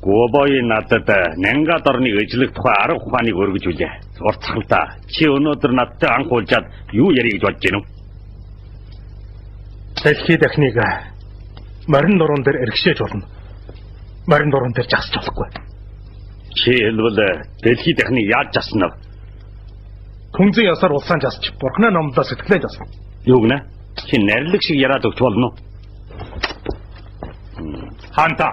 Гобои надад Нянгад орны эжлэх тухай арга ухааныг өргөж үлээ. Уртсгалдаа чи өнөөдөр надтай анх уулзаад юу ярих гэж бодож байна вэ? Дэлхий дахныг морин нуруунд дээр эргэшээж болно. Морин нуруунд дээр засч болохгүй. Чи хэлбэл дэлхий дахныг яаж засна вэ? Хүнзэн ясаар улсаан засч, бурхны номдоо сэтгэлээ засна. Юу гэнэ? Чи нарилэг шиг яриад өгч болно уу? Хаанта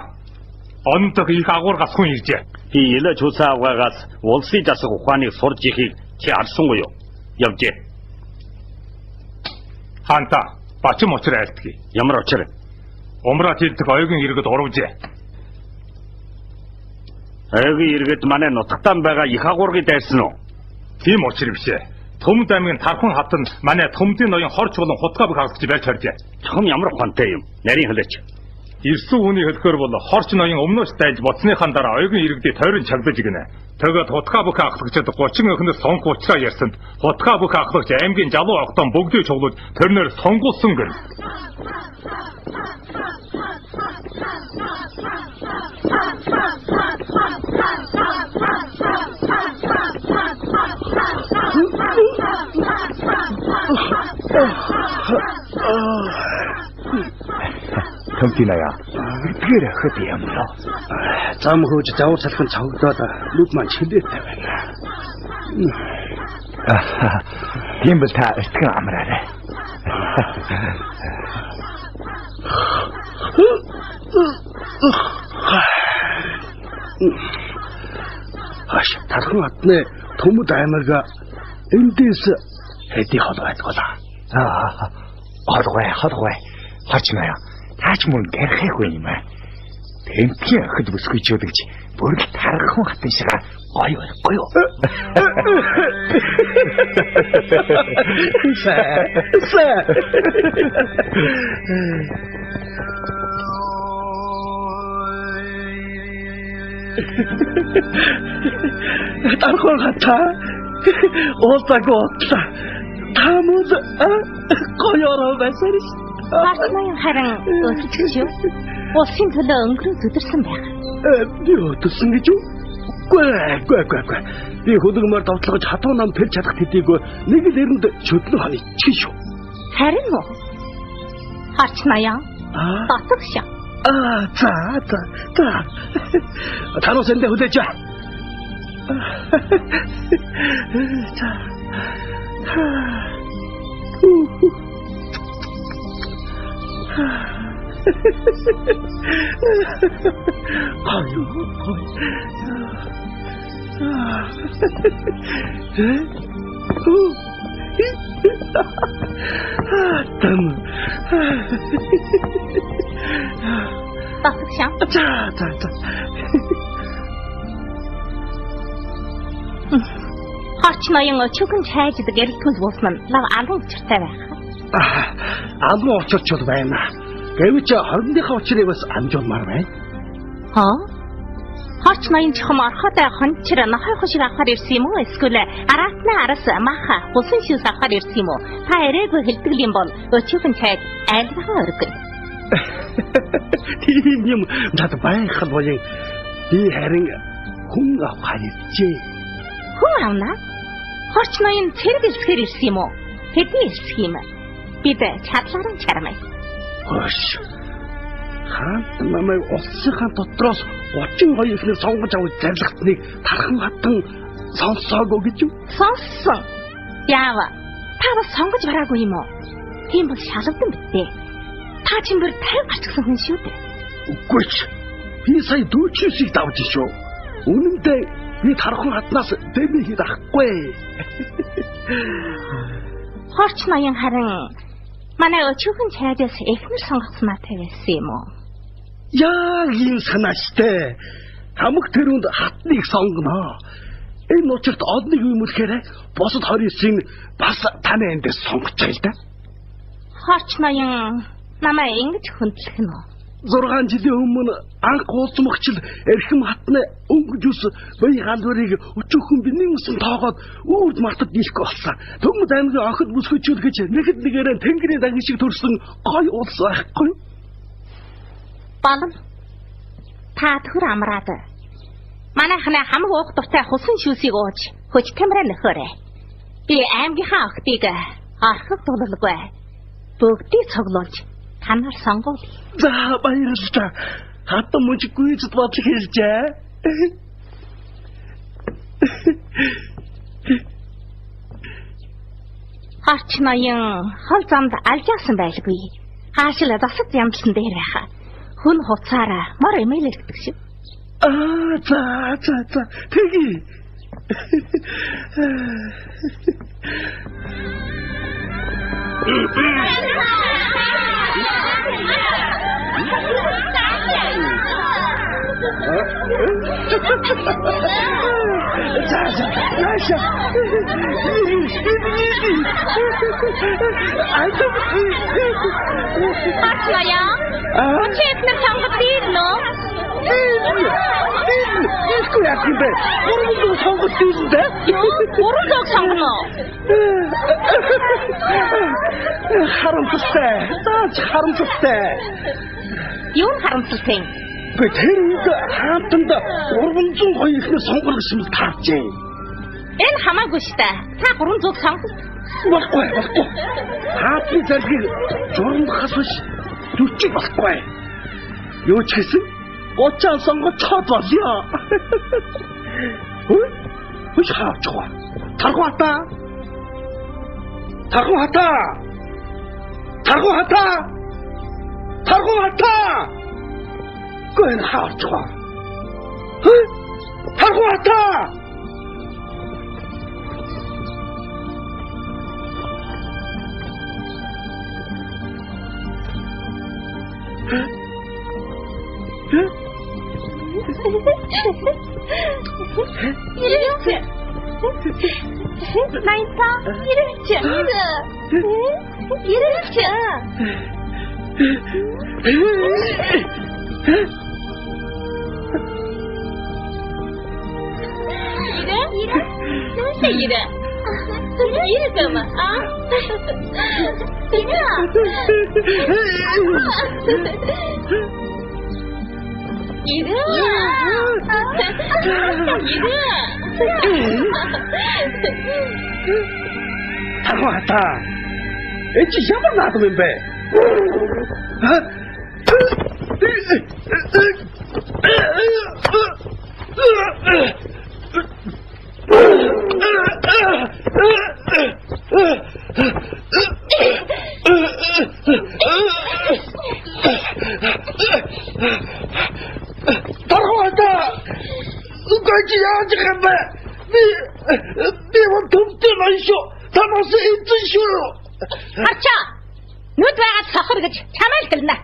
ондог их агуургас хүн иржээ. Би илэж хусаа авгаагаас улсын засах ухааныг сурж ихийг чи харсангүй юу? Явжээ. Хаанта бачим учир айлтгий. Ямар учир? Умраа тэлдэг оюугийн иргэд урвжээ. Оюугийн иргэд манай нутагтан байгаа их агуургыг дайсан уу? Тийм учир бишээ. Төмд аймгийн Тархан хатанд манай төмдийн ноён хорч болон хутгаа бүх хавцж байж харжээ. Чухам ямар ухаантай юм? Нарийн хэлээч. Ирсэн хүний хэлэхээр бол хорч ноён өмнөөс дайж боцныхаа дараа оюугийн иргэдийг тойрон чагдаж гинэ. Тэгээд хутгаа бүх ахлагчид 30 өхнөс сонх уучраа ярьсанд хутгаа бүх ахлагч аймгийн жалуу огтон бүгдийг чуглуулж тэрнэр сонгуулсан гэн. Томтиная. Тэр хөт юм лөө. Зам хөөж завар салхан цогдоод нүд маань чилээтэй байна. Тийм бол та эртхэн амраарай. Тархан хатны төмөд аймаг эндээс хэдий хол байдгаа. Холгой. Харчнаа. Таач мөн гэрхэхгүй юм аа. Тэмтгийн охид бүсгүйчүүд гэж бүрэл Тархан хатын шиг гоё байхгүй юу? Тархан хата оотагоотла тамууд гоёроо байсарис. Батнаа харин өсөж улсын төлөө өнгөрөө зүдэрсэн байх. Би өдөрсөн гэж юу? Гүй. Би хөлөгмөр довтлогож хатуу нам тэр чадах төдийгүй нэг л эрэнд чөдлөн ханы чин шүү. Харин уу? Харчнаа. Батгшаа. За. Танаас эндэ хүлээж. За. Батгшаа. За. Харчнаа өчигөн чайждаг эрэлтмэл буусан нь лав алан учиртай байх. Алан учирч бол байна. Гэвч хорныхоо учрыг бас амжуулмаар байна. Харчнаа чухам орхотой хончир нохой хушиг авахар ирсэн юм уу? Эсвэл араатны араас маха хусын шүүс авахар ирсэн юм уу? Та эрээгүй хэлдэг юм бол өчигөн чайд айлган өргөн. Тийм юм над байхад боёо. Би харин хүн авахар иржээ. Хүн авна? Харчнаа цэрэг илсгээр ирсэн юм уу? Хэдий ирсэх юм? Бид чадлаараа чармай. Хош. Хаан намайг улсынхаа дотроос 32 ихнэр сонгож авах зарлагтныг Тархан хатан сонсоогүй гэж юу? Сонссон. Яава. Та бас сонгож бараагүй юм уу? Тийм бол шалгдан битээ. Та чимбэр 50 гарчсан хүн шүү дээ. Үгүй ч. Би сая 40-ийг давж шүү. Үнэндээ би Тархан хатнаас дэвний хийх ахгүй. Харчнаа харин манай өчигөн чайдаас эхнэр сонгоцсонаатай байсан юм уу? Яа ийм санааштай. Хамаг тэрүүнд хатныг сонгоно. Энэ учирт одныг юмлэхээр босод 29-ийг бас таны эндээс сонгож байгаа л да. Харчнаа намайг ингэж хөндлөх нь. 6 жилийн өмнө анх уулзмагчл эрхэм хатны өнгөж ус бие галбарыг өчөөхөн биний усан тоогоод өвд мартад дийлэхгүй болсон. Төмөд аймгийн охид бүсгүйчүүд гэж нэгэд нэгээрээ тэнгэрийн дангийн шиг төрсөн гой улс байхгүй. Балан. Та төр амраад. Манайхны хамаг уух дуртай хусан шүүсийг ууж хөч тамираа нөхөөрэй. Би аймгийнхаа охтыг орхих дуулалгүй. Бүгдийг цуглуулж танаар сонгуул. За баярлалаа. Хатан мужи гүйцэд бодлого хэлжээ. Харч ноён хол замд алжаасан байлгүй. Хаашил засаг ямсан дээр байхаа. Хүн хуцаараа мор эмээлэгддэг шүү. За. Тэги. Наша. Харчная. Очеетнэр чамд дийно. Дийхгүй яах юм бэ? Гурван сонгож дийсэндээ. Гурван сонгоно. Харамсалтай. Харамсалтай. Юу харамсалтай? Би тэр үед хаалтанд 302 ихнэр сонгох гэсэн л таарчээ. Энэ хамаагүй штэ. Та 300 сонгох. Болохгүй. Хаалтны заргийг журмахаас биш 40 болохгүй. Юу ч гэсэн 30 сонгож чад болё. Хөөе хаачихва. Тархуата. Гэн хаачихва. Хөөе тархуата. Найта, 이렇게. tarhata. Echi ямар наадам юм бэ? Tarhata. Угаки яаж юм бэ? Би вот томтой шүү. Танаас эзэн шүү. Арча. Нүд байгаад сохор гэж чамайг хэлнэ.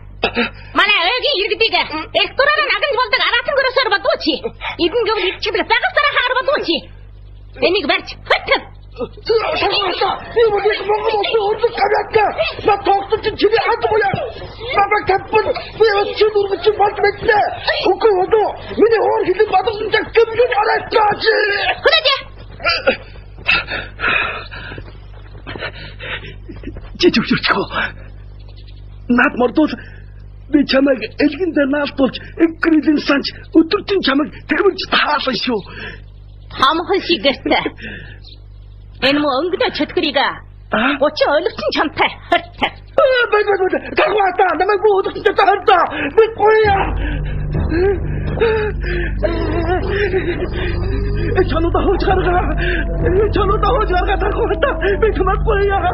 Манай өөгийн иргэдийг эктороор нагнж болдог аратан гөрөөсөөр бодвоо чи. Эдэн гэвэл ичдэг загасараа хаар бодвоо чи. Энийг барьж хөтөв. Би මොකද මොකද ඔන්න කඩක්ක. මම tok чили хатмуя. Мама каппын. Би өчигдөр мөч батмэттэ. Хукуудо. Миний өөр хэлэн бадсан цаг кэмлэн араатаач. Хүлээж. Жижигчгүй. Наад мордол би чамайг элгэндээ наалтуулж экрилэн санч өдөртөн чамайг тэгмэрч таалсан шүү. Хамхан шигэртэ. Энэ мө өнгөдөө чөтгөрийг 30 өлөвчин чамтай хортой. Бай. Тархуата намайг бүхэдэгтэй таарда. Би гоёа. Чануда хож гаргаа тархуата. Би чамайг гоёа.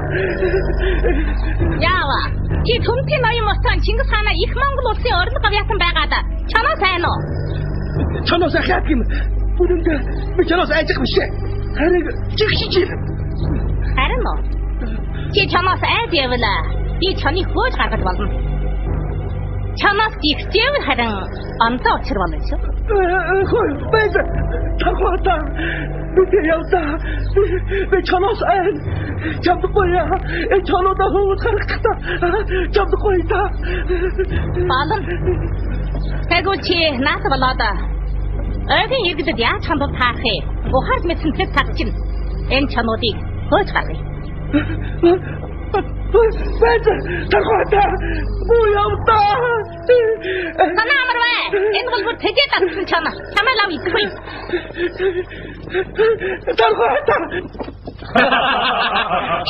Яава. Чи түнтийн ноён моцон Чингис хаана их Монгол улсын орон гавьяасан байгаад чанаа сайн уу? Чанаас ахаад юм. Бүгд би чанаас айчих биш. Харин жигшиж юм. Харин уу? Чи чанаас айд явла. Би чаныг хөөж гаргаж болно. Чанаас жигсэв харин амтаа учир болно шүү. Хөөе, бэд. Тархуата. Би явда. Би чанаас айд. Чамдгоя. Чанаа хөөж гаргахдаа. Чамдгоя. Балан. Тэгвэл чи нааса болоод өөгийн иргэдэд яаж хандвал таах вэ? Ухаард мэдсэн тэр цаг чинь энэ чануудыг хөөж гаргая. Бэд. Тархуата. Буу явда. Санаа амар бай. Энэ бол бүр тэжээ татсан чана. Чамаа лав идэхгүй.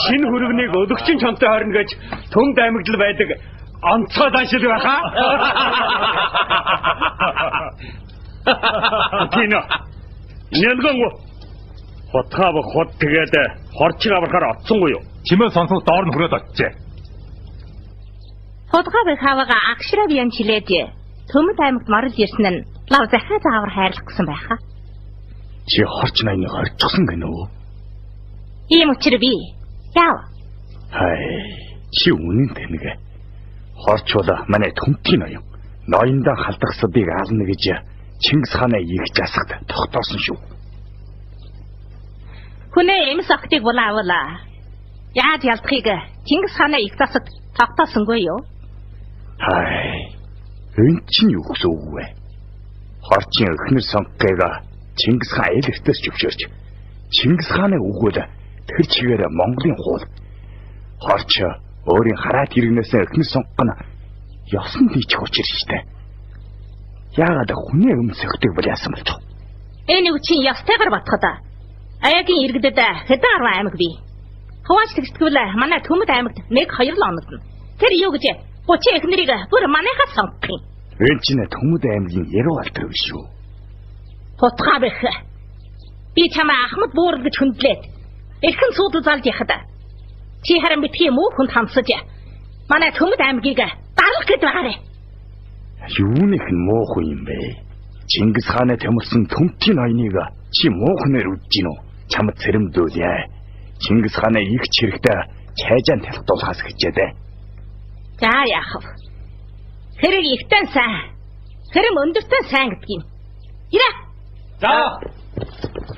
Шинэ хөрөгнийг өлөгчин чонтой хорно гэж Төмд аймагт л байдаг онцгой даншил байхаа. Тино. Нэлгэн хотхав хот тэгээд хорчиг аврахаар оцсонгүй юу? Чимээ сонсох доор нь хүрээд очижээ. Хотгоо бахавага агшрав ян чилээд Төмд аймагт марж ирсэн нь лав захаа заавар хайрлах гэсэн байхаа. Чи хорч ноёны хорцсон гэнэ үү? Ийм учир би. Яав. Хай, чи үнэн тэнэг. Хорчвол манай Төмтийн ноён. Ноёндоо халдах содыг аална гэж Чингис хааны их жасагт тогтоосон шүү. Хүнээ эмс охтыг булаавала. Яаж ялдахыг Чингис хааны их засад тогтоосонгүй юу? Хай, энэ чинь юу гэсэн үг вэ? Хорчин эхнэр сонгохыг Чингис хаан элэхтээс зөвшөөрч Чингис хааны үгүүд тэр чигээр Монголын хуул. Хорч өөрийн хараат иргэнээс эхнэр сонгох нь ёсон тийчих учир штэ. Яагаад хүнээ өмсөхтэй бол яасан болчих. Энэ үчин ёстойгоор батхад аягийн иргэдэд хэдэн 10 аймаг бий. Хувааж тэгсдгүүл манай Төмд аймагт нэг 2 л оногдно. Тэр юу гэж 30 эхнэрийг бүр манайхаас сонгох юм. Энэ чинь Төмд аймгийн яруу алдар биш үү? Хотгоо бэх. Би чамаа Ахмад буурал гэж хүндлээд эрхэн суудл залж яхад. Чи харин битгий муу хүнд хамсаж манай Төмд аймгийг дарлах гэж байгаарэ. Юунийх нь муухай юм бэ? Чингис хааны төмөлсөн Төмтийн ноёныг чи муухнаар үдж гинөө? Чамд цэрэмдүүлье. Чингис хааны их чирэгтэй цайжаан талхтуулахаас хичээдэ. За яах вэ? Хэрэг ихтэн сайн. Хэрэм өндөртөн сайн гэдэг юм. Ирээ. За.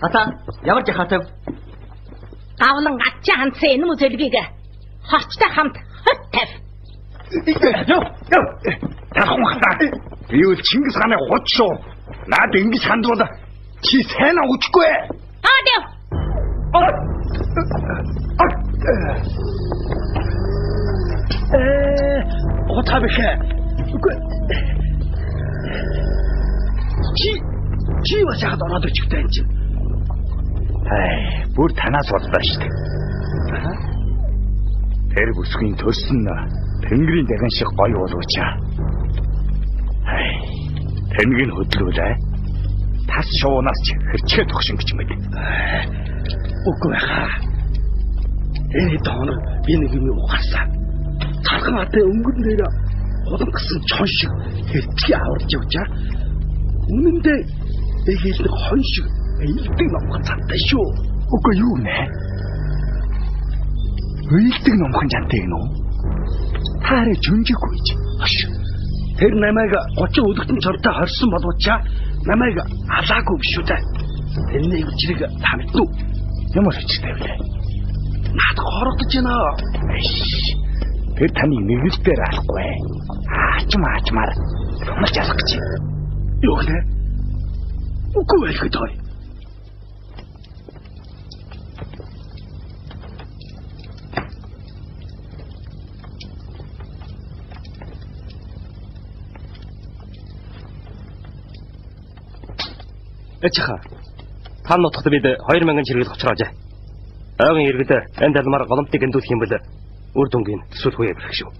Ата, ямар жахаатай? Гавлан гачаа хансан энэ мүзэлгийг хорчтой хамт хот тав. Тархан хатаа. Би үл Чингис хааны хот шүү. Наад ингэж хандвал чи сайн авчихгүй. Дэв. Хотгоо бэх. Үгүй. Чи бас яхад ороод өчгтэй юм чинь. Хай, бүр танаас боллоо шүү дээ. Тэр бүсгийн төлсөн Тэнгэрийн даган шиг гоё болоочаа. Хай, Тэнгэрийн хөдлүүлээ. Тас шуунаас ч хэрчээ тогшин гэж мэд. Үгүй хаа. Энэ донор би нэг юм ухаарсан. Тархан атай өнгөн дээр холон гисэн чон шиг хэрчээ аварж явжаа. Үнэн дээр эгэл нэг хон шиг эйлдэг номхон цантай шүү. Үгүй юу нэ? Эйлдэг номхон цантай гэнэ үү? Таарэ жүнжихгүй ч. Хош. Тэр намайг 30 өдөртөн цортой хорсон болоочаа намайг алаагүй биш үү та. Тэрний үчирийг та мэднэ үү? Ямар хүчтэй вэ? Наад хорогдож байна. Тэр таны нэгэлдээр алахгүй. Аачмаар томорч алах гэж. Юу нэ? Үгүй байлгүй той. Эцха. Та нутагт бид 2000 чиргэл хоцроожээ. Ойгын иргэд энэ талмаар голомтыг эндүүлэх юм бол үр дүнгийн төсөөлгүй явах шүү.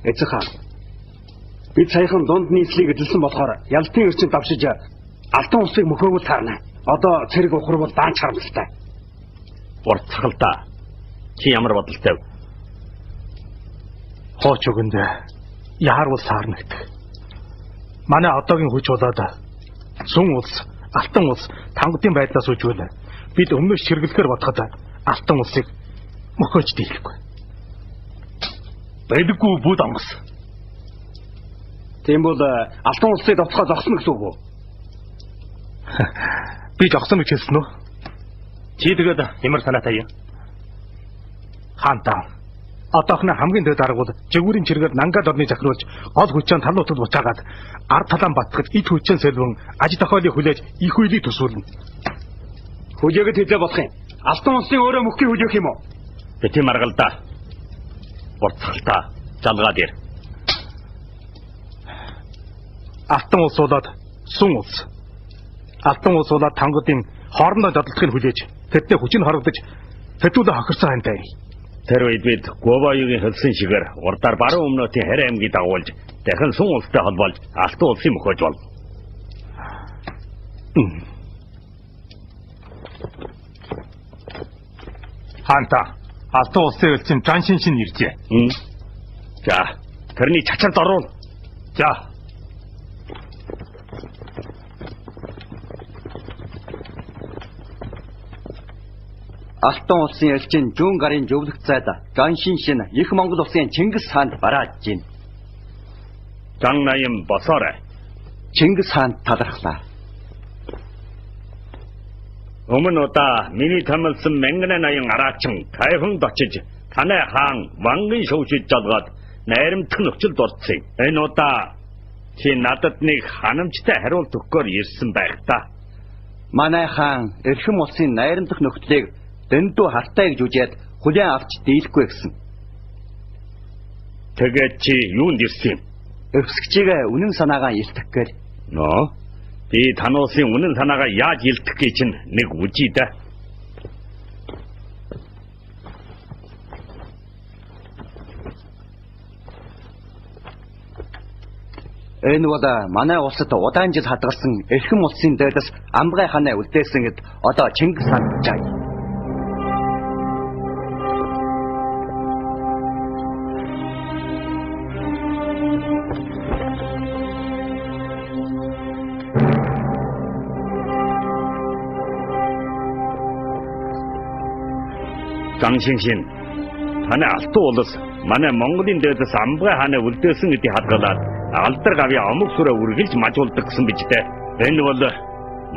Эцха. Бид саяхан дунд нийслийг эзэлсэн болохоор ялтын өрчөнд давшиж алтан улсыг мөхөөгөл таарна. Одоо цэрэг ухар бол даанч харамсалтай. Уртсгалдаа. Чи ямар бодолтой вэ? Хооч өгөнд яарвал саарнагт. Манай одоогийн хүч болоод сүн улс, алтан улс тангуудын байдлаас үжүүл. Бид өмнөөс чиргэлэхээр бодоход алтан улсыг мөхөөж дийлэхгүй. Байдаггүй бүд онгос. Тийм бол алтан улсыг довтлохоо зогсно гэсэн үг үү? Би зогсно гэж хэлсэн үү? Чи тэгээд ямар санаатай юм? Хаантаа. Одоохны хамгийн дэд арга бол жигүүрийн чиргээр нангад орны захируулж гол хүчээр талуутад буцаагаад ард талаан батгад ид хүчээр сэлвэн аж тохиолыг хүлээж их үйлийг төсөөлнө. Хүлээгээд хэлээ болох юм. Алтан улсын өөрөө мөхгийг хүлээх юм уу? Тийм аргалдаа. Уртсгалдаа. жалгаад ир. Алтан улс болоод сүн улс. Алтан улс болоод тангуудын хоорондоо дотлохыг хүлээж тэдний хүчин хорогдож тэдүүлээ хохирсон хантай. Тэр үед бид Говоёгийн хэлсэн шигээр урдаар баруун өмнөдийн Харь аймгийг дагуулж дахин сүн улстай холбоолж Алтан улсыг мөхөж бол. Хаанта Алтан улсын элчин Жаншин шин иржээ. За, тэрний чачалд оруул. За. Алтан улсын элчин Жүүн гарын зөвлөх зайд Жаншин шин их Монгол улсын Чингис хаанд барааж гин. Зан Наян босоорой. Чингис хаанд талархлаа. Өмнө удаа миний тамилсан Мэнгэнэ Наян араачин Кайфанд очиж танай хаан Вангын шүүжиж жалгаад найрамдах нөхцөлд орцсон. Энэ удаа чи надад нэг ханамжтай хариулт өгөхөөр ирсэн байх та. Манай хаан эрхэм улсын найрамдах нөхцөлийг дэндүү хартай гэж үжээд хүлээн авч дийлэхгүй гэсэн. Тэгээд чи юунд ирсэн юм? Өвсгчигээ үнэн санаагаа илтгэх гээл. Нөө? Би тануусын үнэн санаагаа яаж илтгэх гэж нэг үжий да. Энэ бол манай улсад удаан жил хадгалсан эрхэм улсын дээдэс Амбгай хааны үлдээсэнд одоо Чингис хаан жаа. 장신신, танай Алтан улс манай Монголын дээдэс Амбгай хааны үлдээсэн гэдгийг хадгалаад алдар гавья омог сүрээ үргэлж мажуулдаг гэсэн биз дээ. Энэ бол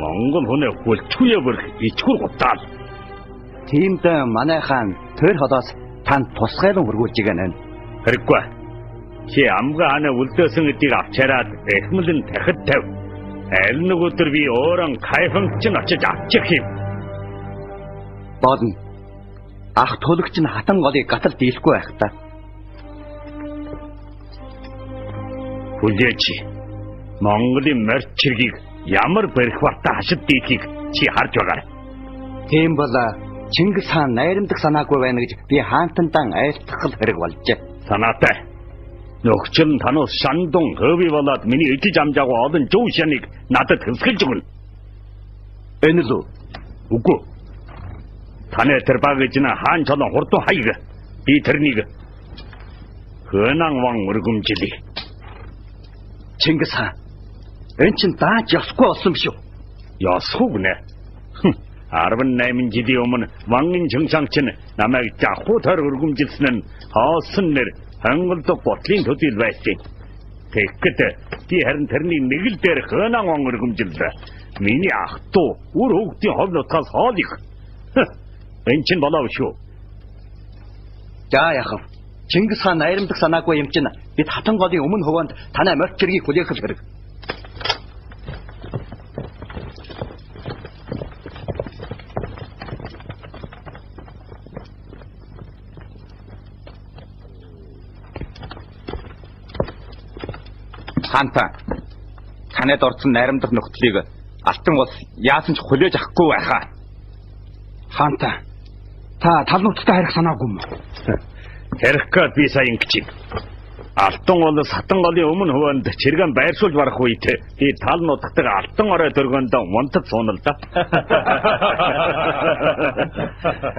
Монгол хүнээ хүлчгүй бүрх ичгүр гутаал. Тиймд манай хаан тэр холоос танд тусгайлан хургуулж гэнэ. Хэрэггүй. Чи Амбгай хааны үлдээсэн гэдгийг авчираад эхмэлэн тахид тав. Аль нэг өдөр би өөрөө Кайфанд ч очиж авчих юм. Болно. Ах тулагч нь хатан голыг гатал дийлэхгүй байх та. Хүлээч. Монголын морьт чиргийг ямар барихвартай хашид дийлхийг чи харж байгаа. Тийм бол Чингис хаан найрамдах санаагүй байна гэж би хаантандан айлтгах хэрэг болжээ. Санаатай. Нөхцөл нь танаас шандун хөвий болоод миний ичиж амжаагүй олон зөв шаныг надад хэсгэлж өгнө. Энэ л үгүй. Таны тэр багж на хаан чолон хурдан хаяг. Би тэрнийг хөнан ван өргөмжлий. Чингис хаан. Энэ чинь дааж явахгүй болсон биш үү? Ясхуг нэ. 18 жилийн өмнө Вангын Чүншанч нь намайг жахуутаар өргөмжилсэн нь хоосон нэр хонголдог ботлын төдийл байсан. Тэгэхэд би харин тэрний нэг л дээр хөнан ван өргөмжиллээ. Миний ах トゥ үр хөвгтийн хов нутгаас хоол их. Энэ чинь болоо шүү. За яхав. Чингис хаан найрамдах санаагүй юм чинь бид хатан голын өмнө хөвөнд танай морьт чиргийг хүлээх хэрэг. Хаанта танад орсон найрамдах нөхцөлийг алтан улс яасан ч хүлээж авахгүй байхаа. Хаанта та тал нутагтай харих санаагүй юм. Хэрэггүй би сая ингэж. Алтан улс хатан голын өмнө хөвөнд чиргэн байршуулж барах үед би тал нутагтайг алтан орой дөргөнд унтад суунал да.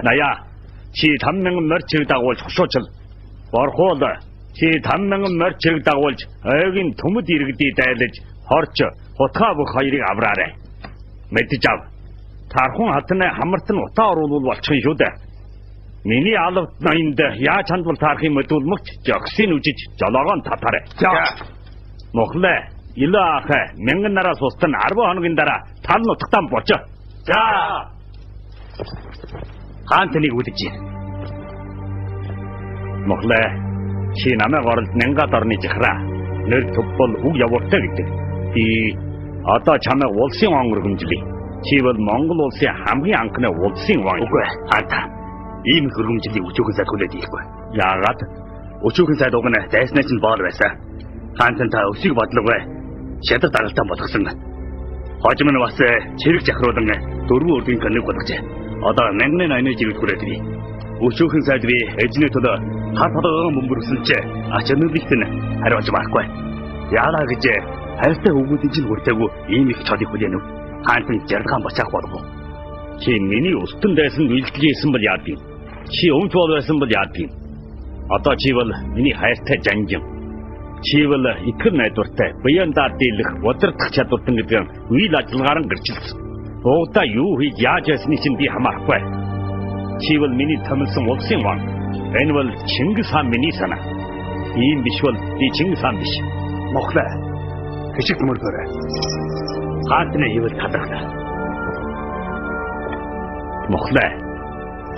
Наяа чи 5,000 морь чирэг дагуулж хошуучл. Борхуул чи 5,000 морь чирэг дагуулж ойгийн төмөд иргэдий дайлаж хорч хутгаа бүх хоёрыг авраарай. Мэдэж ав. Тархун хатны хамарт нь утаа оруулвал болчих юм шүү дээ. Миний алавт наянд яаж хандвал таарах юм мэдүүлмэгч жогсын үжиж жолоогоон татаарай. За. Мохлээ, илээ ахаа, мянган нараас устан 10 хоногийн дараа тал нутагтаа бочоо. За. Хаан тэнийг үлдэж байна. Мохлээ, чи намайг оролд Нянгад орны жихраа. Нэр төв бол үг явууртай гэдэг. Би одоо чамайг улсын он өргөмжлөе. Чи бол Монгол улсын хамгийн анхны улсын он. Үгүй хаата. Ийм хөргөмжлийг өчөөхөөсөө түлээд ихгүй. Яагаад? Өчүүхэн сайд уг нь дайснаа чинь боол байсан. Хаантан та өсийг бодлогоо шадар дагалтай болгосон. Хожим нь бас чирэг жахруулан дөрвөн өрдгийн коныг болгожээ. Одоо 1080 жиргэл хүрээд бий. Өчүүхэн сайд би эзний төлөө хар толгойн бөмбөрсөн ч ач өнөрлөлт нь хариулж байхгүй. Яалаа гэж хайртай өгөөдийн чинь хүртээгүй ийм их чодыг хүлээнэ. Хаантан жаргаан бачаах болов. Чи миний устын дайсан үйлдэлжсэн бол яадгийг. Чи өмч бол байсан бол яадгийг. Одоо чи бол миний хайртай жанжин. Чи бол итгэр найдвартай, буяндаа дийлэх, удирдах чадвартай гэдэг үйл ажиллагаар нь гэрчилсэн. Угдаа юу хийж яаж ясны чинь би хамаарахгүй. Чи бол миний томилсон улсын ван. Энэ бол Чингис хаан миний санаа. Ийм биш бол би Чингис хаан биш. Мохлаа. Хичиг мөргөөрэй. Хаантны ивэл талархлаа. Мохлаа.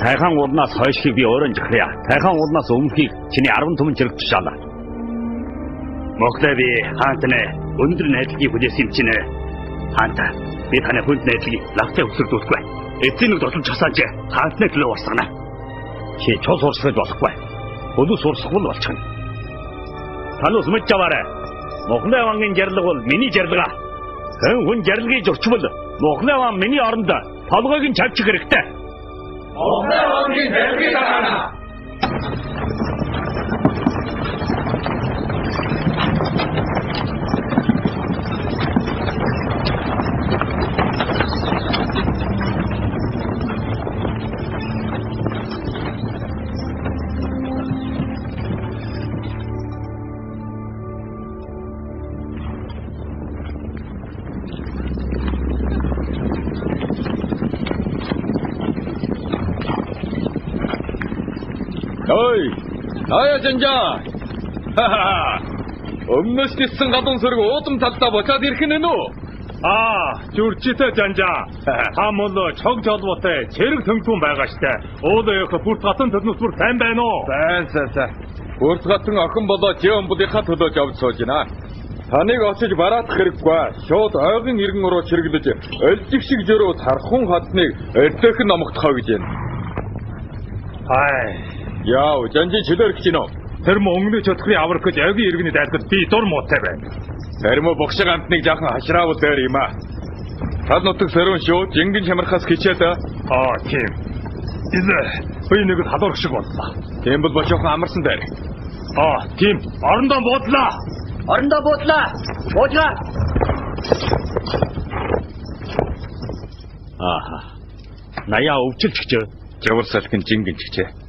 Тайхан урнаас хойшгийг би өөрөө жихрээ. Тайхан урнаас өмнөхийг чиний 10 түмэн чирэг тушаалаа. Мохлаа би хаантны өндөр найдлагыг хүлээсэн юм чинь. Хаанта би таны хүнд найдлагыг лавтай өсөрдүүлэхгүй. Эцсийн нэг тусламж хасаач хаантны төлөө урсгана. Чи цус урсгаж болохгүй. Хөлөс урсгал болчихно. Танус мэд жаваарай. Мохлаа вангийн жарлаг бол миний жарлага. Хүн жарлгийг зөрчвөл Мохлаа ван миний оронд толгойг нь чавчих хэрэгтэй. Мохлаа вангийн жарлгийг дагаана. 어이, 나야 전자. 하하. 엄너시 쓴가동 소리고 오tum 탔다 보자 이렇게는 너. Зүрчтэй жанжаа. Та мөн чог жолботой чирэг төнгөн байгаа штэ. Уулынх бүрт гатын төднөс бүр сайн байна уу? Сайн. Бүрт гатын охин болоо жиомбудынхаа төлөө явж сууж байна. Таныг очиж бараадах хэрэггүй. Шууд ойгын иргэн руу чиргэлж өлжиг шиг жөрөө тархун хатныг өрдөөх номогдохоо гэж байна. Яа, жанжи чөлөөрөх чинь үү? Тэр мөнгөний чөтгөрийн аврах гэж ойгын иргэний дайлгад би дур муутай байна. Тэр мө богшиг амтныг жаахан хашраавал дээр юм аа. Тад нутаг сэрүүн шүү, жингэн чамархаас хичээд. Тийм. Би нэг халуурх шиг боллоо. Тийм бол бошоохон амарсан дээр. Тийм. Орондоо буудлаа. Буужгаа. Наяа өвчлөгч. Жавар салхин жингэн чигчээ.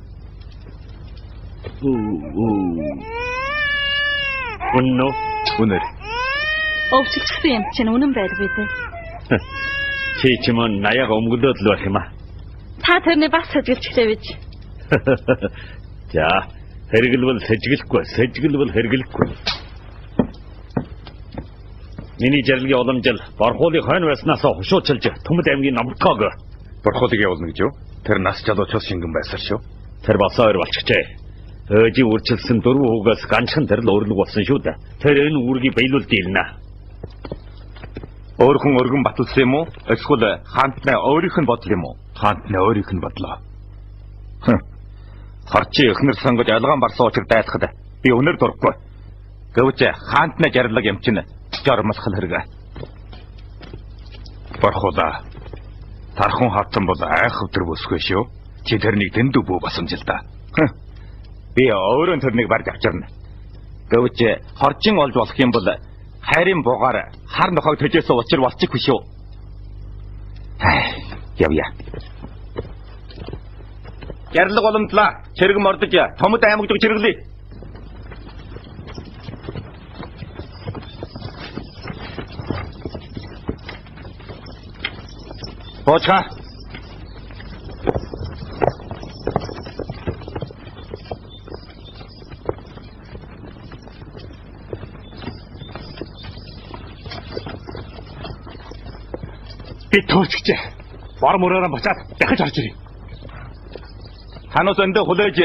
Үнэн. Өвчлөгчсөн юм чинь үнэн байдаг үү? Чи ч мөн наяа өмгөлөөд л байх юм аа. Та тэрний бас сэжгэлчтэй байж. За, хэрэглэвэл сэжгэлбэл хэрэглэхгүй. Миний жаргалгийн уламжил борхуулыг хойно байснаас хушуучилж Төмөд аймгийн Номтгоог борхуулыг явуулна гэж юу? Тэр нас залуучууд шингэн байсаар шүү. Тэр болсон хоёр болчихжээ. Өөжи үрчилсэн дөрвөн хүүгээс ганцхан тэр л өрлөг болсон шүү дээ. Тэр энэ үүргийг биелүүлд ирнэ. Өөрхөн өргөн баталсан юм уу? Эсвэл хаантны өөрийнх нь бодол юм уу? Хаантны өөрийнх нь бодлоо. Харчи эхнэр сонгож ялгаан барсан учраас дайлахад би өнөр дурахгүй. Гэвч хаантны жарлаг юм чинь жормолхол хэрэг. Борхуулаа. Тархун хавтан бол айх өвдөр босгүй шүү. Чи тэрнийг дэндүү бүү басамжилдаа. Би өөрөө тэрнийг барьж авчирна. Гэвч хоржин олж болох юм бол хайрын бугаар хар нохойг төжөөсөө учир болчихгүй шүү. Явъя. Жарлаг уламжлаа. Чирэг мордож Төмөд аймагт чирэглэе. Боочга. Би төөрчгчээ. Бор мөрөөрөө бачаад дахиж орж ирье. Танаас өндөө хүлээж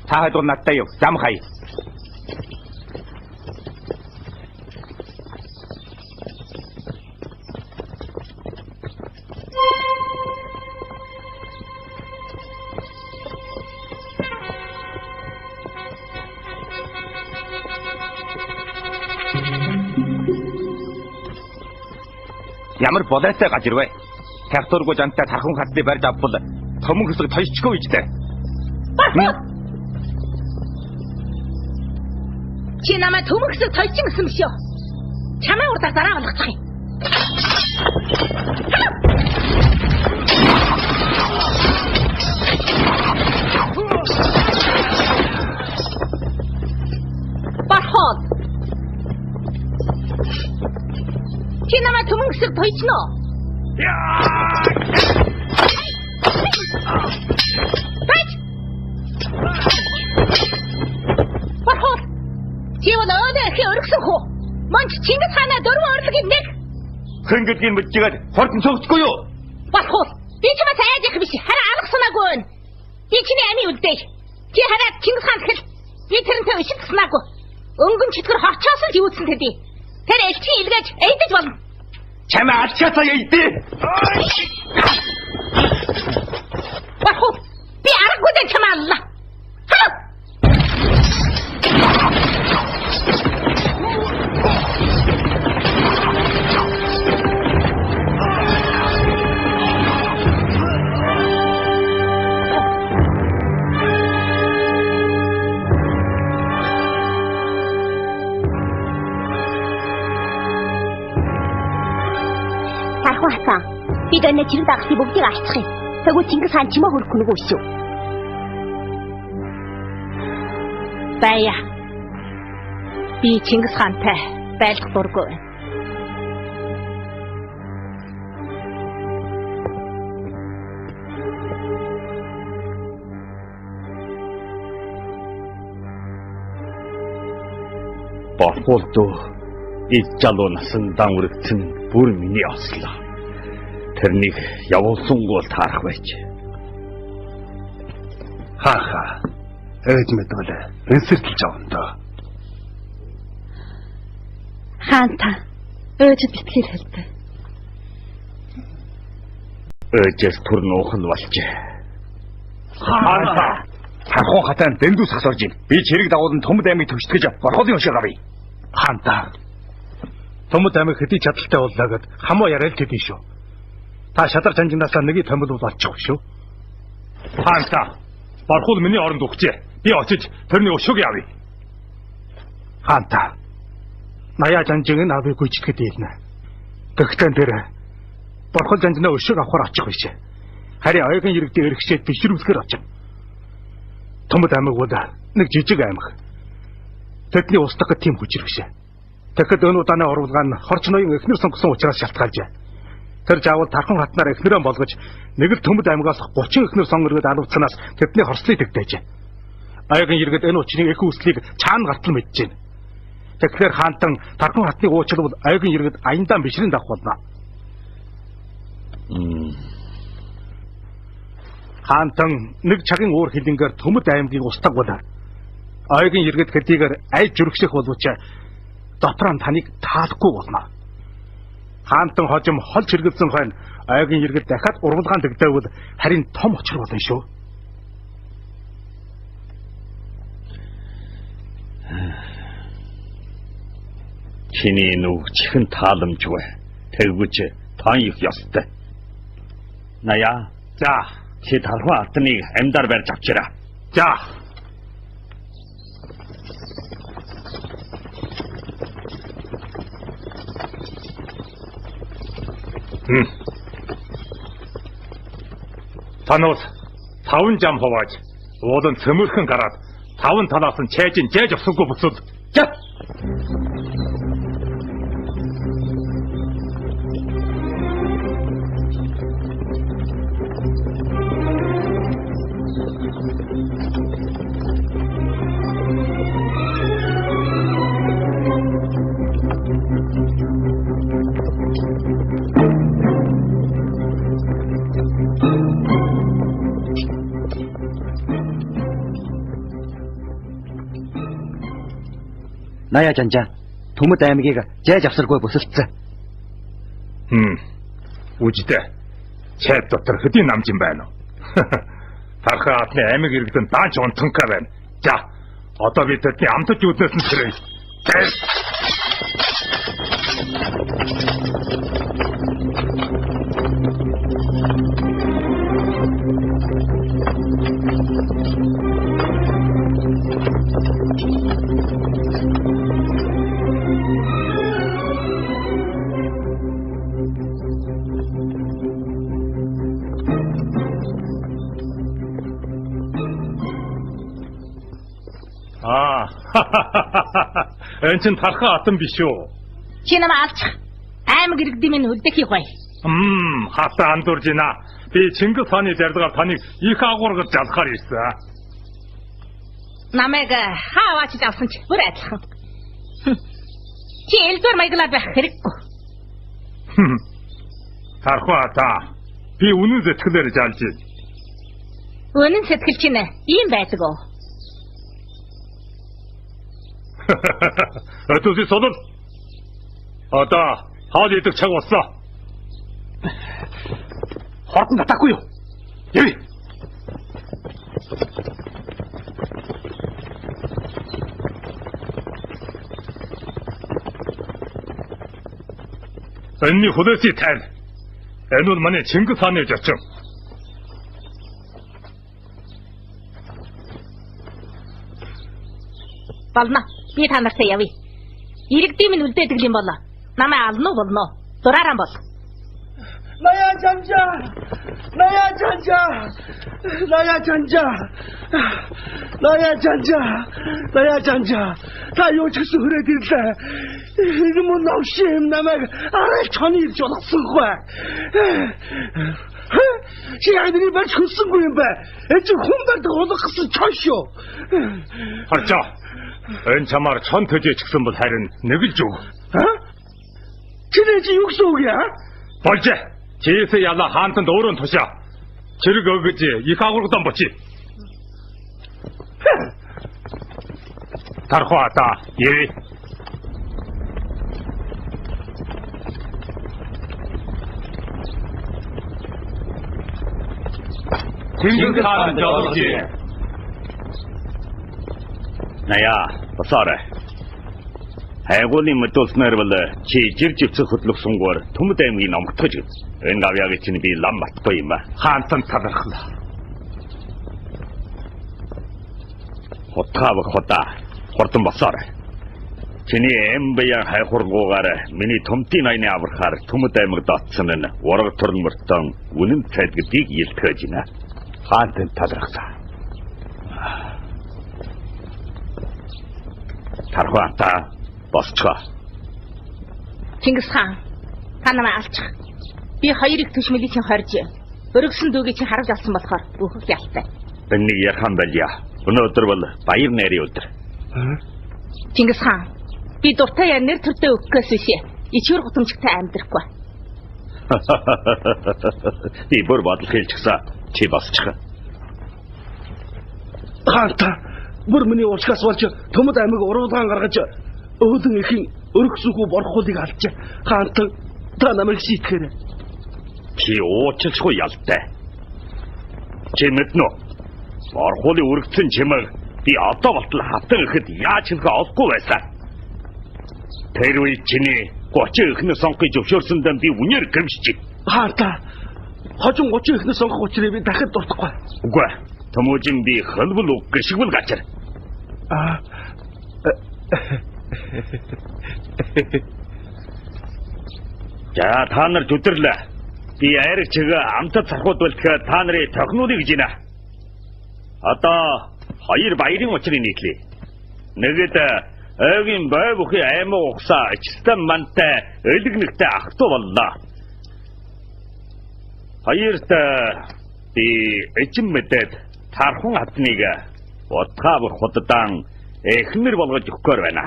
та хайдур надтай юу? Зам хай. Ямар болоотой гаж ирвэ? Тракторгүй жантай тархан хатны барьж авбал томон хэсэг тойчгүй ижтэй. Чи намайг төмөрсөг тойчин гэсэн биш үү? Чамаа урдаа дараа болгочих юм. Бархол. Чи намайг төмөрсөг тойчин уу? Бархол. Чи бол өөдөө их өргсөн хөө. Манч Чингис хаана дөрвөн орлогийг нэг. Хэн гэдгийг мэдчихээд хортон цогцгүй юу? Бархол. Би ч бас айж их биш. Хараа алах санаагүй байна. Би чиний амийн үлдээ. Чи хараа Чингис хаан гэхэл би тэрнтэй ишиг туснаагүй. Өнгөн читгэр хорчоос л юуцсан тэдий. Тэр элчийн илгээж эйдэж болно. Чамаа алчаасаа яйдээ. Бархол. Би аргагүй дэ чамаа алла. Бид өнөө чирэг дагсыг бүгдийг алцах юм. Тэгвэл Чингис хаан чимээ хөрөх нүгөө шүү. Бая. Би Чингис хаантай байлдах дургүй байна. Бархолдоо ид залуу насандаа үргэлжсэн бүр миний ослоо. Тэрнийг явуулсангүй таарах байж. Хаа. Ээж мэдвэл энсэрдэлж авна доо. Хаанта өөжид битгий хэлдэг. Өөжөөс түр нуух нь болжээ. Хаанта. Тархан хатан дэндүүс хасорж ийн. Би чирэг дагуулan Төмөд аймыг төвчтгэж Бархолын өшөө авъя. Хаанта. Төмөд аймыг хэдий чадaltaй боллоо гэд хамаа яриад хэдий шүү. Та шадар жанжинаасаа нэгийг томилвол болчих шүү. Хаанта. Бархол миний оронд өгчээ. Би очиж тэрний өшөөг авъя. Хаанта. Наяа жанжиг нь авыг гүйчтгэд ийлнэ. Тэгтэн дээр Бархол жанжинаа өшөөг авахар очих биш. Харин оюугийн иргэдийн эргэшээд бишрүүсгэр очих. Төмөд аймаг бол нэг жижиг аймаг. Тэдний устгах тийм хүчрэг биш. Тэгэхэд өн удааны оруулгаан нь хорч ноён эхнэр сонгосон учраас шалтгаалжээ. Тэр жаавал Тархан хатнаар эхнэрээ болгож нэг л Төмөд аймагаас 30 эхнэр сонгоргод алуулцсанаас тэдний хорслыг тэгтэйжээ. Оюугийн иргэд энэ учрын их үслийг цаана гартал мэдэж байна. Тэгэхээр хаантан Тархан хатны уучлал оюугийн иргэд аяндаа бишрэн давах болно. Хаантан нэг цагийн уур хилэнгээр Төмөд аймгийг устгах бол оюугийн иргэд хэдийгээр айж жүргших боловч дотроо таныг таалахгүй болно. Хаантан хожим хол чиргэлсэн хойно оюугийн иргэд дахиад урвалгаан тэгдэвэл харин том учир болно шүү. Чиний нүг чихэн тааламжгүй. Тэгвч тань их ёстой. Наяа. За, чи Тархан хатныг амьдаар барьж авчираа. За. Танаас 5 зам хувааж уулын цөмөрхөн гараад 5 талаас нь чайжин жайж авсангүй буцвал за. Наяа жанжаа Төмөд аймгийг жайж авсаргүй босолцсон. Үжидэ. Чайд дотор хэдийн намжин байна уу? Тархан хатны аймаг иргэдэн даанч унтанка байна. За, одоо бид тэдний амтж үүднээс нь сэрэй. Энэ чинь тархан атан биш үү? Чи намайг алчих. Аймаг иргэдийн минь үлдэхийг бай. Хатаа андуурж байна. Би Чингис хааны зарлагаар таныг их агуургаж залхаар ирсэн. Намайг хааваач авсан ч бүр адилхан. Чи элдвэр маяглаад байх хэрэггүй. Тархан атаа. Би үнэн сэтгэлээр жалж байна. Үнэн сэтгэл чинь ийм байдаг уу? Өтөсий содол. Одоо хаал идэх цаг боллоо. Хортон татахгүй юу? Яви. Энэний хөлөөсий тань. Энэ бол манай Чингис хааны зочин. Болно. Би та нартай явъя. Иргэдийн минь үлдээдэг юм болоо. Намайг ална уу болно. Дураараа бол. Ная жанжа. Та юу ч гэсэн хүрээд ирлээ. Энэ мөн навшим намайг арай чоны ирж болгосонгүй. Чи яг нэг барьж хөссөнгүй юм бэ? Эцэг хүн байдаг болох гэсэн чон шүү. Харчаа. Энэ чамаар чон төжөөч гсэн бол харин нэг л зүг. Чи юу гэсэн үг яа? Болж. Чээс яла хаантанд өөрөө тушаа. Чирэг өгөж их агуулгадан бочи. Тархуата яви. Чингис хаан жолооч. Наяа, босоорой. Хайгуулын мэдүүлснээр бол чи жир живцэх хөдлөсөнгөөр Төмөд аймгийн номтгож гин. Энэ гавьяаг чинь би лам матгүй юм ба. Хаантан талархлаа. Хотхав хота. Хортон босоорой. Чиний эмбян хайхургуугаар миний Төмтийн аяны аврахаар Төмөд аймагт оцсон нь ураг турмөртөн үнэн цайд гэдгийг илтгэж байна. Хаантан талархлаа. Тархуата босчоо. Чингис хаан, та намайг алчих. Би хоёрыг төшмөлийг чинь хорж, өргөсөн дүүгээ чинь харж алсан болохоор өөхөх ялтай. Энийг ярхан байлаа. Өнөөдөр бол баяр найрын өдөр. Чингис хаан, би дуртай нэр төртөө өгөхөөс биш. Ичвэр гутамжтай амьдрахгүй. Би бүр бодол хэлчихсэн. Чи босчих. Хаанта бүр миний уушгаас болж Төмөд аймаг уруудаан гаргаж өөдөн ихэн өргөсөнхүү борхуулыг алж хаанта та намайг шийтгэхэр. Чи уучлахгүй ялтай. Чи мэднэ үү? Борхуулын өргөцсөн чимэг би одоо болтол хатан ихэд яаж хэлэхээ олохгүй байсан. Тэр үед чиний 30 ихнээ сонгохыг зөвшөөрсөндөө би үнээр гэмшиж. Хаанта хожин 30 ихнээ сонгох учраас би дахид дуртахгүй. Үгүй. Төмөжин би хөлбөл гэршигвэл гачир. За та нар зүдэрлээ. Би айраг чигээ амтад цархууд бэлтгэе та нарын тохнуудыг гэж байна. Одоо хоёр баярын учрыг нийтлээ. Нэгэд ойгийн бой бүхий аймаг ухсаа ичстэн мантай өлгнэгтэй ах トゥ боллоо. Хоёрт би эчим мэдээд тархан хатныг утгаав худдаан эхнэр болгож өгөхөөр байна.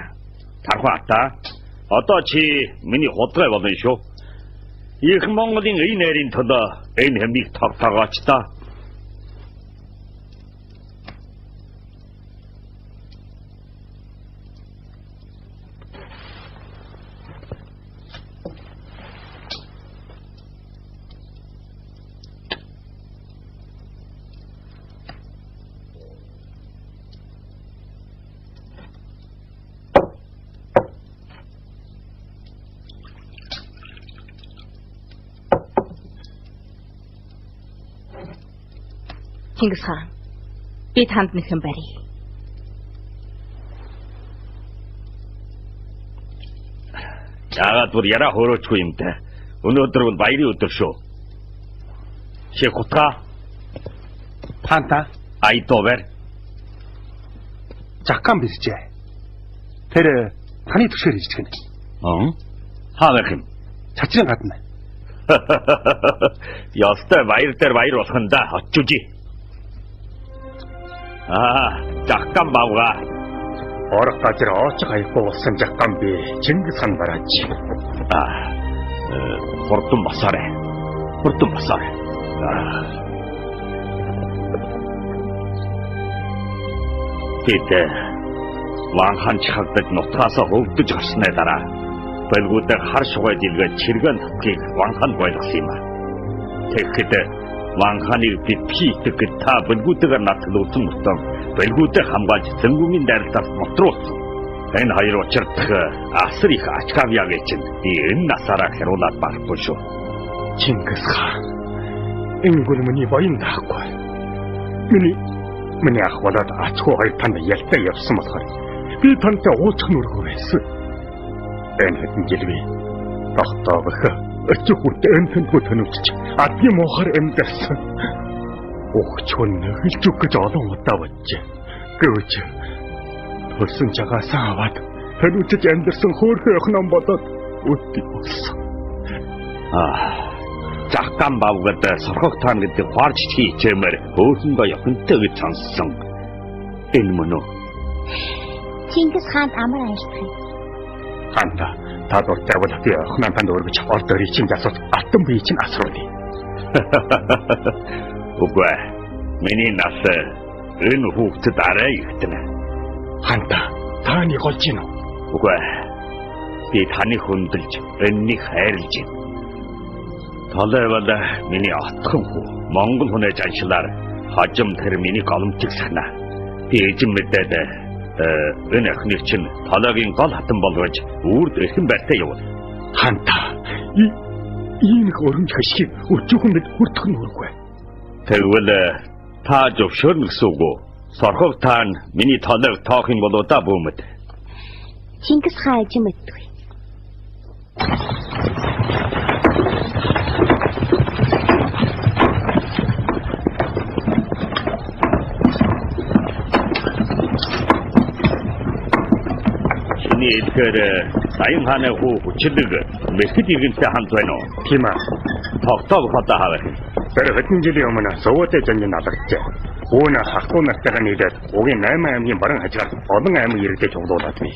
Тархан хата одоо чи миний худгай болно шүү. Их Монголын ий найрын төлөө энэ хэмийг тогтоогооч та. Чингис хаан. Би танд нэгэн барья. Яагаад бүр яраа хөөрөөчгүй юм те. Өнөөдөр бол баярын өдөр шүү. Чи хутга Ханта айдовэр заккан бисжээ. Тэр таны төвшөр хийж гэнэ. Хаалах юм. Цачрын гадна. Ястай баяр дээр баяр болох нь да очиж. Заккан бавга. Орох газар ооч гаяхгүй болсон жагтан би Чингис хаан бараач. Хурдан басаарай. Хурдан басаарай. Тэд Ванхан чхагдаж нутгаасаа хөвдөж гарсны дараа Белгүүдээр хар шугай дилгээд чиргэн татгийг Ванхан байлгасан юм. Тэгэхэд Ванханыг битгий итгэхэд та Белгүүдээр натал үзэн мутан Белгүүдээ хамгаалж зэнгүүмийн дайралтаас мотруулсан. Энэ хоёр учирдах асар их ачкавьяг чинь энэ насаараа хэрүүлээд барахгүй шүү. Чингис хаан. Энэ миний воин даахгүй. Миний ах болоод ачхуу хоёр танд ялтай явсан болохоор би тантай ууцх нүргөө байсан. Энэ хэдэн жил би тогтоох өчиг хүртэл энэ тэнхүү төнөвч адгийн мохор амьдсан. Өгчхөн хэлж үг гэж олон удаа бодчих. Гэвч төрсөн жагаасаа аваад төнөвчж амьдсан хөөрхөн охин бодоод үтгий болсон. Заккан бавгад сорхог таан гэдэг хуарч хийчээр өөрсөндөө явахынтай гэж сонссон. Энэ мөн үү? Чингис хаанд амар аялдах. Ханта та дуртай бол би охин танд өргөж ордорыг чинь асууж алтан бие чинь асууя. Үгүй миний нас энэ хүүхдэд арай ихтэнэ. Ханта тааны голж гин үү? Үгүй би таныг хөндлөж энэнийг хайрлж байна. Толойвол миний отхон хүү Монгол хүнээс аншлаар хожим тэр миний голомчиг санаа. Би эзэн мэдээд энэ охиныг чинь толойгийн гол хатан болгож үрд эрхэн байртай явуул. Ханта ийм их өргөмж хашиг өчүүхэнд хүрдэх нь үргүй. Тэгвэл та зөвшөөрнө гэсэн үг үү? Сорхог таан миний толойг тоох юм болоо да бүүмэд. Чингис хаан эзэн мэддэг. Тэгэхээр Саян хааны хүү хүчлэг Мэргэд иргэнтэй хамт байна уу? Тийм аа. Тогтоог хотоо хаваа. Тэр хэдэн жилийн өмнө Сувотэй зэмний налагджээ. Үүн хахтуу нартайгаа нийлээд угийн 8 аймгийн баран хажгаар олон аймаг иргэдэд чуглуулад бий.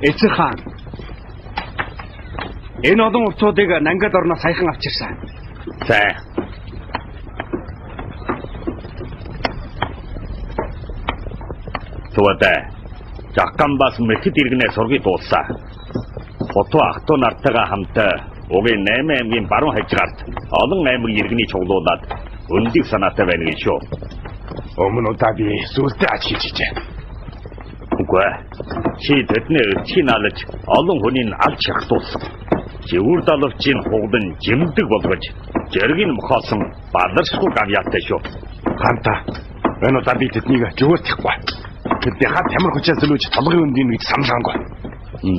Эцэг хаан. Энэ олон уртуудыг Нангад орноос саяхан авчирсан. За. Төвөдөө Закканбас Мэргэд иргэнээ сургыг дууссан. Хотоо ахтуу нартайгаа хамт угийн 8 аймгийн баруун хажгаарт олон аймаг иргэний чуглуулад өндийг санаатай байна гэж шүү. Өмнө удаа би сүлдээ ач хийжээ. Үгүй. Чи тэдний өчгийг алж олон хүнийг алж шахтуулсан. Живүр далавчийн хугдан жимдэг болгож зэргийг мохоосон баларшгүй гавьяатай шүү. Ханта энэ удаа би тэднийг жигөөсөхгүй. Тэдний хат ямар хүчээс зөлөж толгойн өндийн гэж саналгаангүй.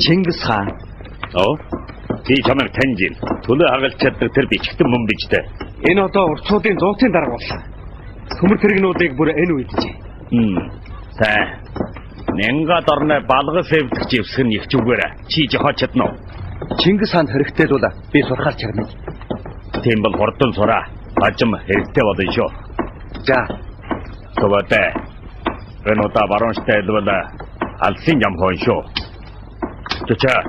Чингис хаан. Би чамайг таньж байна. Төлөө хагалж чаддаг тэр бичгтэн мөн бичтэй. Энэ одоо уртсуудын зуутын дарга болсон. Төмөр тэрэгнүүдийг бүр энэ үйдэж. Сайн. Нэнгад орны балгас эвдэгч ивсэх нь их зүгээрээ. Чи жохоо чадна уу? Чингис хаанд хэрэгтэй бол би сурхаар чарна. Тийм бол хурдан сураа. Бажим хэрэгтэй болно шүү. За. Төвөдөө. Энэ удаа баруун штайлбал алсын ям хон шүү. Тэчээ.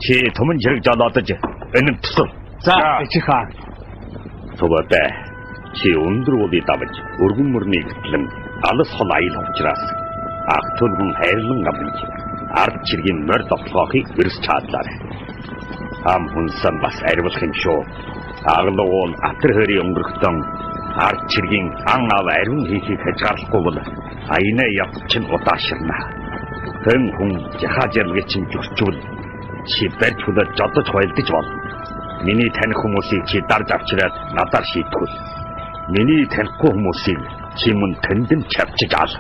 Чи төмөн зэрэг жолоодож энэ тусал. За, эцэг хаан. Төвөдөө. Чи өндөр уулыг давж өргөн мөрний гэтлэн алс хол аял учраас ах төлгөн хайрлан авч ард чиргийн морь тоглохыг вирс чаадлаа. Ам хүнсэн бас ариулах юм шүү. Аглуул атар хөрийн өнгөрөхтөн ард чиргийн ан ав ариун хийхийг хязгаарлахгүй бол аяна явчин удаашрна. Хэн хүн жахажэргээ чин зүрчүүл чи барьж хүлээж жодож хойлдож болно. Миний таних хүмүүсийг чи дарж авчираад надаар шийтгэв. миний танихгүй хүмүүсийг чи мөн тэнд нь чавчиж ал.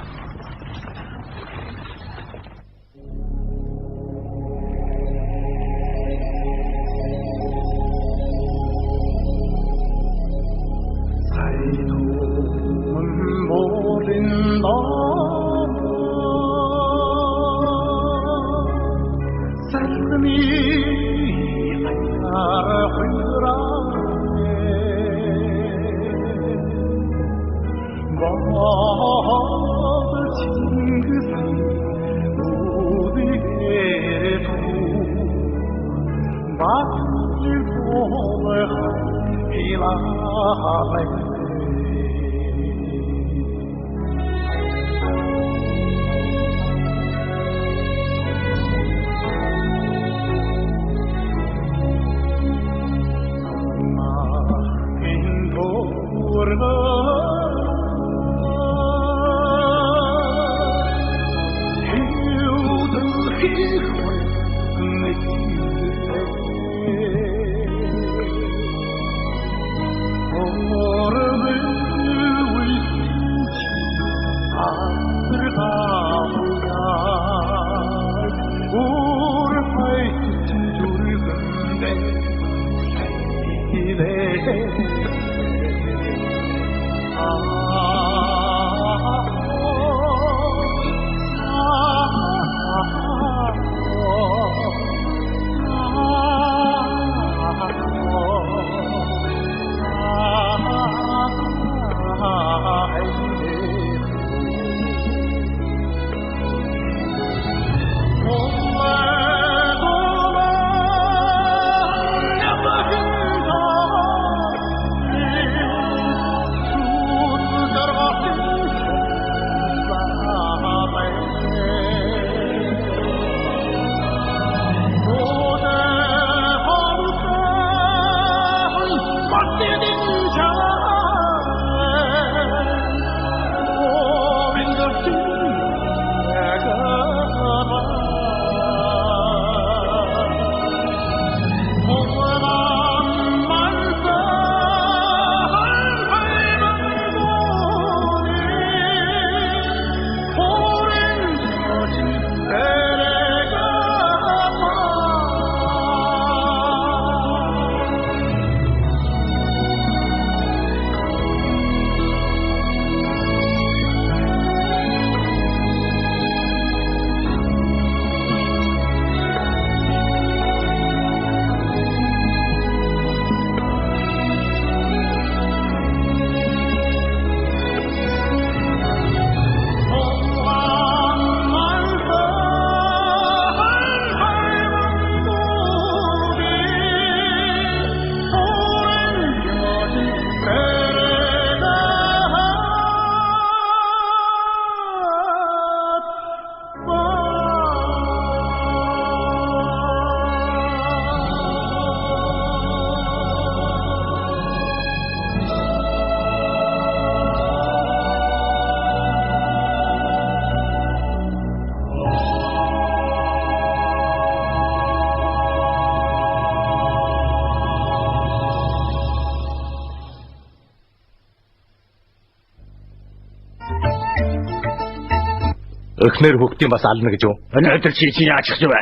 Өхнөр хүүхдийн бас ална гэж юу? Өнөөдөр чи чинь яаж ч вэ?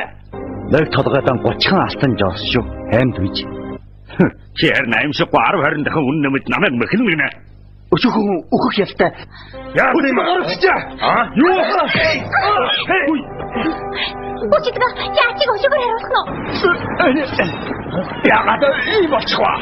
Нэг толгойдон 30 алтан жоос шүү. Хаймд үйж. Чи харин аимшиггүй 10 20 дахин үн нэмэд намайг мэхлэн гинэ. Өчөөхөн өөхөх ялтай. Яа тийм гарчихчаа. Юу аа? Үчигдэ яачиг өшөөр харуулах нь. Яагаад ийм болчихваа?